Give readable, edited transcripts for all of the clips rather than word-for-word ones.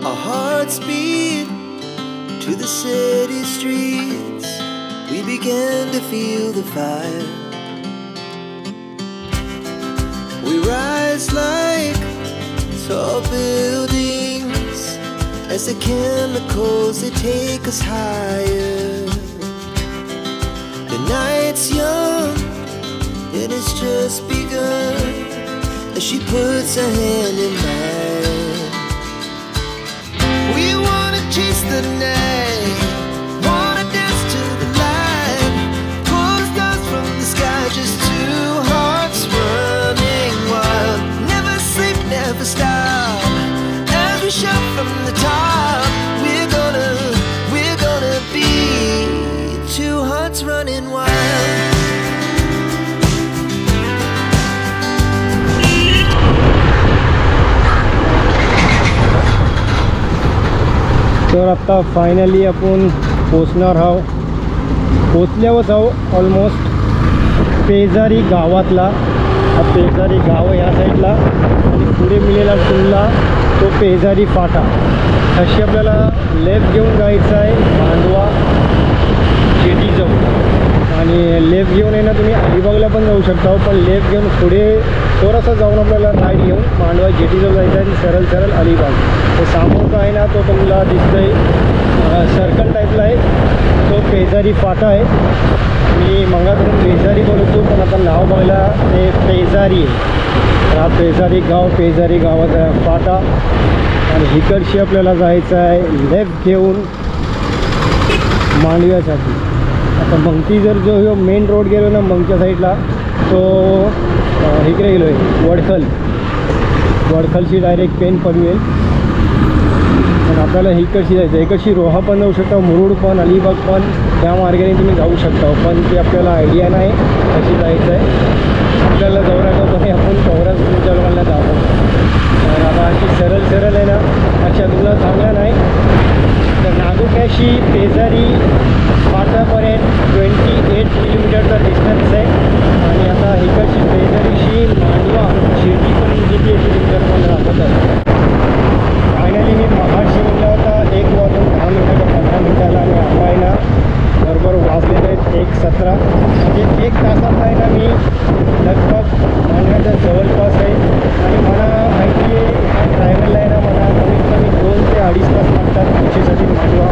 Our hearts beat to the city streets. We began to feel the fire. We rise like tall buildings as the chemicals, they take us higher. The night's young and it's just begun as she puts her hand in mine. We wanna chase the night, wanna dance to the light, pull the stars from the sky, just two hearts running wild. Never sleep, never stop, as we shout from the top. We're gonna be two hearts running wild. तर आता finally आपण पोचणार आहोत, पोचल्यावरच आहोत almost Pezari गावातला. हा पेजारी गाव ह्या साईडला आणि पुढे मिळेला टोलला तो पेजारी फाटा. अशी आपल्याला लेफ्ट घेऊन जायचं आहे मांडवा जेटीजवळ, आणि लेफ्ट घेऊन आहे ना तुम्ही अलिबागला पण जाऊ शकता, पण लेफ्ट घेऊन पुढे थोडंसं जाऊन आपल्याला राईट घेऊन मांडवा जेटीजवळ जायचं आहे आणि सरळ सरळ अलिबाग. तो समोरचा आहे ना तो तुम्हाला दिसतंय सर्कल टाईपला आहे, तो पेजारी फाटा आहे. मी मंगाधरून पेजारी बोलतो, पण आता नाव बघायला ते पेजारी आहे. तर हा पेजारी गाव, पेजारी गावाचा फाटा. आणि इकडची आपल्याला जायचं आहे लेफ्ट घेऊन मांडव्यासाठी. आता मंगती जो मेन रोड गेलो ना मंगच्या साईडला, तो इकडे गेलो आहे वडखलची डायरेक्ट पेन पनवेल. पण आपल्याला इकडची जायचं आहे, इकडची रोहा पण जाऊ शकता, मुरुड पण, अलिबाग पण, त्या मार्गाने तुम्ही जाऊ शकता. पण ते आपल्याला आयडिया नाही कशी जायचं आहे. आपल्याला जवळपास आपण चौऱ्यास तुमच्या लोकांना जावं. तर आता अशी सरळ आहे ना, अशा तुला चांगल्या नाही. तर नागोट्याशी पेजारी फाटापर्यंत 28 किलोमीटरचा डिस्टन्स आहे. आणि आता इकडची पेजारीशी मांडवा शेतीपर्यंत किती किलोमीटर पण राहत आहे. फायनली मी महाडशी म्हणला होता 1:10 का 15 मिनिटाला, आणि आता आहे ना बरोबर वाजलेले आहेत 1:17. म्हणजे 1 तासात आहे ना मी लगभग मांडव्याच्या जवळपास आहे. आणि मला माहिती आहे ट्रॅव्हलला आहे ना मला कमीत कमी 2 ते 2.5 तास लागतात कोचीसाठी मांडवा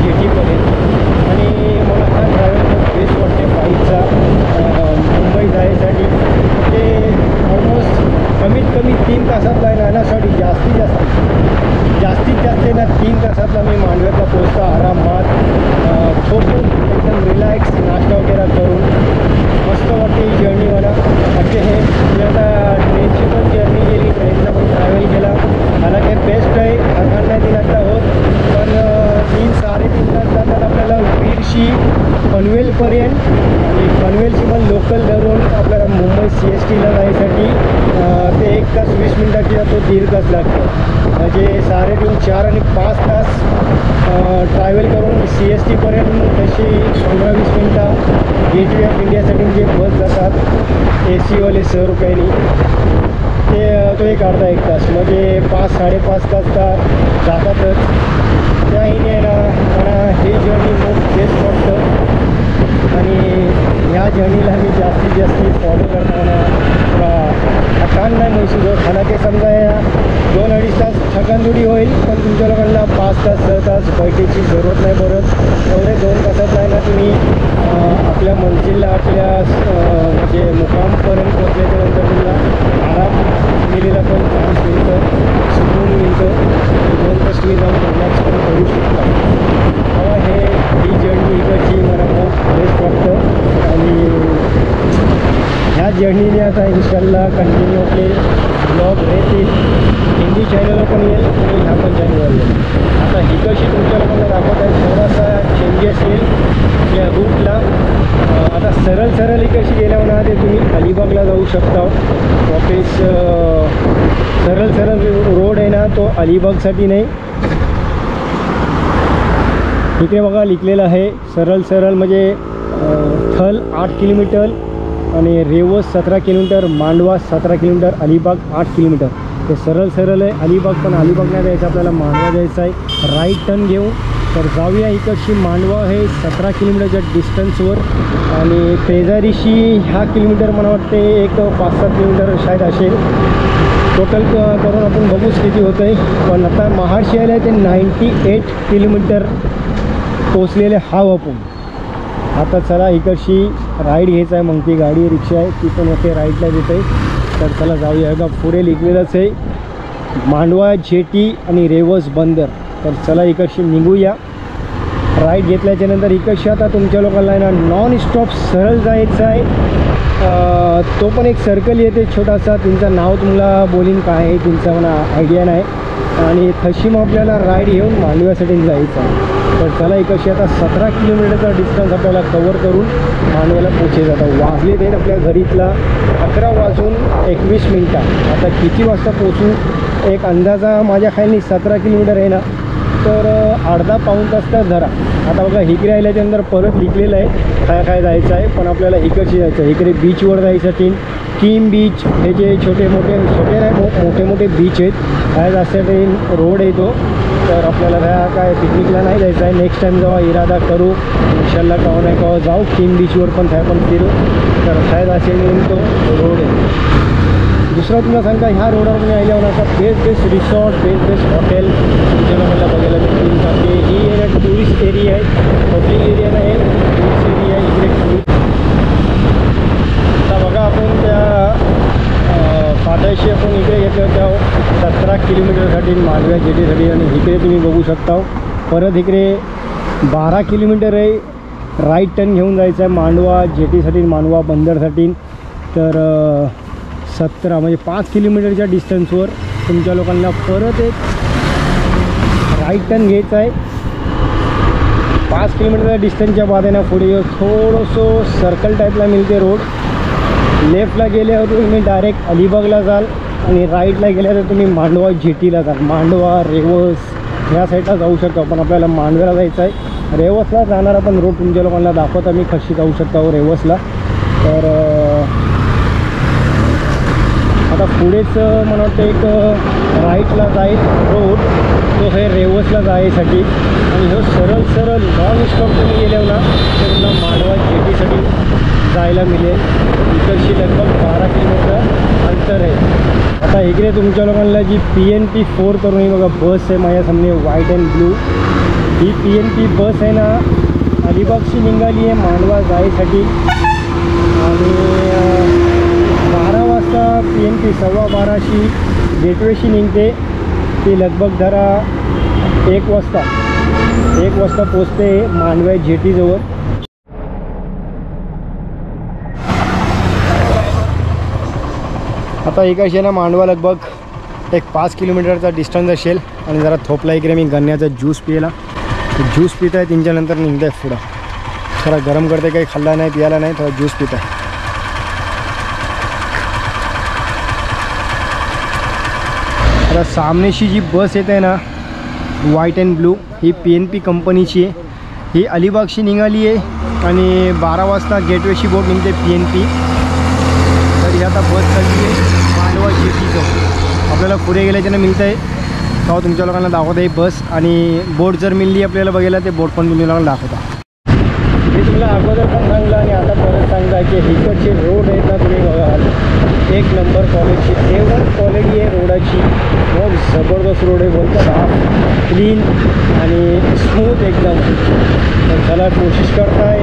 जेटीपर्यंत. आणि मला हा ट्रॅव्हल खूप बेस्ट वाटते बाईकचा मुंबई जायसाठी. ते ऑलमोस्ट कमीत कमी 3 तासातला आहे ना, सॉरी जास्तीत जास्त आहे ना 3 तासातला मी मांडव्यातला पोचतो आरामात. झोपून एकदम रिलॅक्स नाश्ता वगैरे करून मस्त वाटते ही जर्नी मला. म्हणजे हे मी आता ट्रेनची पण जर्नी केली, ट्रेनचा पण ट्रॅव्हल केला. मला काही बेस्ट आहे हरकत नाही दिनातला होत, पण 3-3.5 तास जातात आपल्याला वीरशी पनवेलपर्यंत. आणि पनवेलची पण लोकल धरून आपल्याला मुंबई CSTला जायसाठी ते 1 तास 20 मिनिटाची जातो, 1.5 तास लागतो. म्हणजे 4.5 आणि 5 तास ट्रॅव्हल करून CSTपर्यंत तशी 15-20 मिनटं गेटवे ऑफ इंडियासाठी जे बस जातात AC वाले 100 रुपयांनी, ते तो 1-1.5 तास, म्हणजे 5-5.5 तास तर जातातच. त्याही ना मला ही जर्नी खूप बेस्ट वाटतं. आणि ह्या जर्नीला मी जास्तीत जास्त फॉलो करताना थकान नाही महसूस होत. मला ते समजा या 2-2.5 तास थकान थोडी होईल, पण तुमच्या लोकांना 5 तास 6 तास बैठकीची जरूरत नाही पडत. एवढे 2 तासात नाही ना तुम्ही आपल्या मंजिलला, आपल्या म्हणजे मुकामपर्यंत पोचल्याच्यानंतर तुम्हाला आराम मिळेला पण चान्स मिळतं, सुकून मिळतं. 2 तास तुम्ही जाऊन रिलॅक्स पण करू शकता. तेव्हा ही जर्नी इकडची मला खूप बेस्ट वाटतं. आणि ह्या जर्नीने आता इन्शाल्लाह कंटिन्यू आपले ब्लॉग राहतील. हिंदी चॅनलवर पण येईल आणि ह्या पण चॅनलवर येईल. आता इकडची तुमच्या लोकांना दाखवत आहे, थोडासा चेंजेस येईल या रूटला. आता सरळ इकडची गेल्यावर ना ते तुम्ही अलिबागला जाऊ शकता. वापस सरळ रोड आहे ना तो अलिबागसाठी नाही. इकडे बघा लिखलेलं आहे सरळ म्हणजे थल 8 किलोमीटर आणि Revas 17 kilometre, Mandwa 17 kilometre, Alibag 8 kilometre. ते सरळ सरळ आहे अलिबाग, पण अलिबाग नाही जायचं आपल्याला, मांडवा जायचं आहे राईट टर्न घेऊन. तर जाऊया इकडची मांडवा आहे 17 किलोमीटरच्या डिस्टन्सवर आणि पेजारीशी ह्या किलोमीटर मला वाटते एक 5-7 किलोमीटर शायद असेल टोटल करून आपण बघूच किती होतं आहे. पण आता महाडशी आले ते 98 किलोमीटर पोचलेले हाव आपण. आता चला इकडची राईड घ्यायचं आहे, मग ती गाडी रिक्षा आहे ती पण येते राईडला देत आहे. तर चला जाऊया. का पुढे लिहिलेलंच आहे मांडवा जेटी आणि रेवस बंदर. तर चला इकडची निघूया. राईड घेतल्याच्यानंतर इकडची आता तुमच्या लोकांना आहे ना नॉन स्टॉप सरळ जायचं आहे. तो पण एक सर्कल येते छोटासा, त्यांचं नाव तुम्हाला बोलीन काय आहे त्यांचा मला आयडिया नाही. आणि तशी मग आपल्याला राईड घेऊन मांडव्यासाठी जायचं आहे. तर चला इकडची आता 17 किलोमीटरचा डिस्टन्स आपल्याला कवर करून मांडव्याला पोचे जातं. वाजले ते आपल्या घरीतला 11:21. आता किती वाजता पोचू एक अंदाजा माझ्या खाली 17 किलोमीटर आहे ना, तर अर्धा-पाऊण तास तर धरा. आता बघा इकडे आल्याच्यानंतर परत लिहिलेलं आहे काय काय जायचं आहे, पण आपल्याला इकडची जायचं आहे. इकडे बीचवर जायसाठी कीम बीच हे जे छोटे मोठे मोठे बीच आहेत काय जाण्यासाठी रोड आहे तो. तर आपल्याला काय पिकनिकला नाही जायचं आहे. नेक्स्ट टाईम जेव्हा इरादा करू इन्शाल्लाह केव्हा नाही केव्हा जाऊ कीम बीचवर पण काय पण फिरू. तर शायद असेल तो रोड आहे. दुसरा तुम्हाला सांगा ह्या रोडावर तुम्ही आल्यावर असा बेस्ट रिसॉर्ट बेस्ट हॉटेल तुमच्या लोकांना बघायला भेटतील. कारण ही एरिया टुरिस्ट एरिया आहे, पब्लिक एरिया नाही टुरिस्ट एरिया आहे. इकडे आता बघा आपण त्या फाट्याशी आपण इकडे घेतलं होतं 17 किलोमीटरसाठी मांडव्या जेटीसाठी. आणि इकडे तुम्ही बघू शकता परत इकडे 12 किलोमीटर आहे राईट टर्न घेऊन जायचं आहे मांडवा जेटीसाठी मांडवा बंदरसाठी. तर 17 म्हणजे 5 किलोमीटरच्या डिस्टन्सवर तुमच्या लोकांना परत एक राईट टर्न घ्यायचं आहे. 5 किलोमीटरच्या डिस्टन्सच्या बाद आहे ना पुढे थोडंसं सर्कल टाईपला मिळते रोड. लेफ्टला गेल्यावर तुम्ही डायरेक्ट अलिबागला जाल आणि राईटला गेल्यावर तुम्ही मांडवा जेटीला जाल. मांडवा रेवस ह्या साईडला जाऊ शकता, पण आपल्याला मांडव्याला जायचं आहे. रेवसला जाणारा पण रोड तुमच्या लोकांना दाखवता मी कशी जाऊ शकता रेवसला. तर आता पुढेच मला वाटतं एक राईटला जाईल रोड तो हे रेवसला जायसाठी. आणि हे सरळ सरळ नॉन स्टॉप तुम्ही गेल्यावर ना तर तुला मांडवा जेटीसाठी जायला मिळेल. इकडची लगभग 12 किलोमीटर अंतर आहे. आता इकडे तुमच्या लोकांना जी PNP 4 करून ही बघा बस आहे माझ्यासमोर white and blue. He PNP बस आहे ना अलिबागशी निघाली आहे मांडवा जायसाठी. आणि 12 वाजता PNP 12:15शी गेटवेशी निघते. ती लगभग धरा 1 वाजता पोचते मांडवा जेटीजवळ. आता इकडचे ना मांडवा लगभग एक 5 किलोमीटरचा डिस्टन्स असेल. आणि जरा थोपला इकडे मी गण्याचा ज्यूस पिला. ज्यूस पित आहे त्यांच्यानंतर निघत आहे पुढं. थोडा गरम करते, काही खाल्ला नाही पियाला नाही, थोडा ज्यूस पित आहे. आता सामनेशी जी बस येते ना white and blue he PNP कंपनीची आहे. ही अलिबागशी निघाली आहे आणि 12 वाजता गेटवेशी बोट निघते PNP. तर ही आता बस चालली आहे मांडवा जेटीचं. आपल्याला पुढे गेल्याच्यानं मिळतं आहे तेव्हा तुमच्या लोकांना दाखवता आहे बस. आणि बोट जर मिळली आपल्याला बघायला ते बोट पण तुम्ही लोकांना दाखवता. हे तुम्हाला अगोदर पण सांगलं आणि आता परत सांगता की इकडचे रोड आहेत ना तुम्ही बघाल एक नंबर क्वालिटी A1 क्वालिटी आहे रोडाची. मग जबरदस्त रोड आहे बोलतात हा क्लीन आणि स्मूथ एकदम. तर चला कोशिश करताय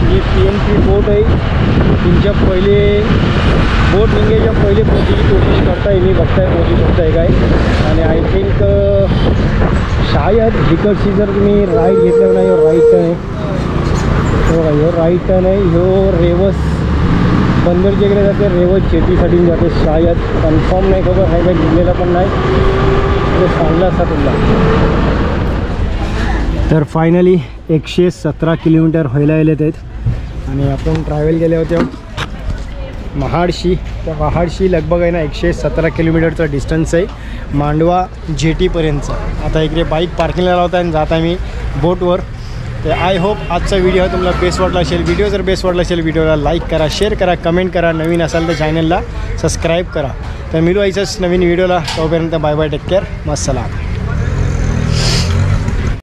जी PNP बोट आहे तुमच्या पहिले बोट निघायच्या पहिले पोहोचीची कोशिश करताय. मी बघताय पोहोचू शकताय काय. आणि आय थिंक शायद इकडची जर तुम्ही राईट घेतल्यावर ना ह्यो राईट टर्न आहे बघा. ह्यो राईट टर्न आहे. ह्यो रेवस बंदरच्या इकडे जाते, रेवस जेटीसाठी जाते शायद. कन्फर्म नाही खबर आहे काही दिलेलं पण नाही ते सांगलं असता तुला. तर फायनली 117 किलोमीटर व्हायला गेलेत आहेत. आणि आपण ट्रॅव्हल केले होते महाडशी. तर महाडशी लगभग आहे ना 117 किलोमीटरचा डिस्टन्स आहे मांडवा जेटीपर्यंतचा. आता इकडे बाईक पार्किंगला लावता आणि जात आहे मी बोटवर. तर आय होप आजचा व्हिडिओ तुम्हाला बेस्ट वाटला असेल. व्हिडिओ जर बेस्ट वाटला असेल व्हिडिओला लाईक करा, शेअर करा, कमेंट करा. नवीन असाल तर चॅनलला सबस्क्राईब करा. तर मिळू याच्याच नवीन व्हिडिओला. तोपर्यंत बाय बाय, टेक केअर, मस्त चला.